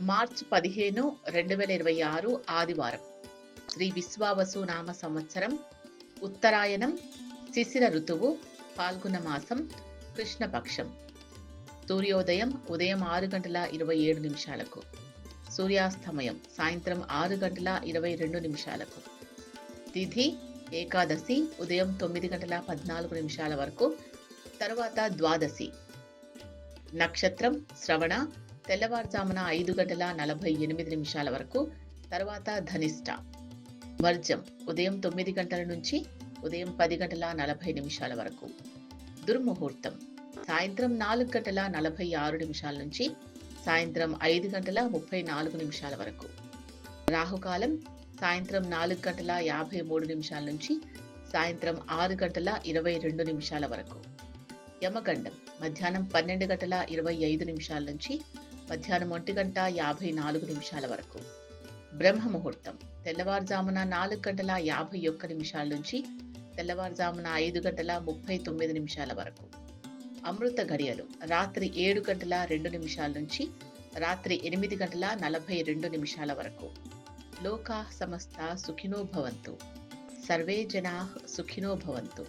మార్చి 15, 2026 ఆదివారం. శ్రీ విశ్వావసు నామ సంవత్సరం. ఉత్తరాయణం. శిశిర ఋతువు. పాల్గొన మాసం. కృష్ణపక్షం. సూర్యోదయం ఉదయం 6:27 సూర్యాస్తమయం సాయంత్రం 6:22 తిథి ఏకాదశి ఉదయం 9:14 వరకు, తర్వాత ద్వాదశి. నక్షత్రం శ్రవణ తెల్లవారుజామున 5:48 వరకు, తర్వాత ధనిష్ట. వర్జం ఉదయం 9 గంటల నుంచి ఉదయం 10:40 వరకు. దుర్ముహూర్తం సాయంత్రం 4:46 నుంచి సాయంత్రం 5:34 వరకు. రాహుకాలం సాయంత్రం 4:53 నుంచి సాయంత్రం 6:22 వరకు. యమగండం మధ్యాహ్నం 12:25 నుంచి మధ్యాహ్నం 1:54 వరకు. బ్రహ్మముహూర్తం తెల్లవారుజామున 4:51 నుంచి తెల్లవారుజామున 5:39 వరకు. అమృత ఘడియలు రాత్రి 7:02 నుంచి రాత్రి 8:42 వరకు. లోకా సమస్త సుఖినో భవంతు. సర్వే జనాః సుఖినో భవంతు.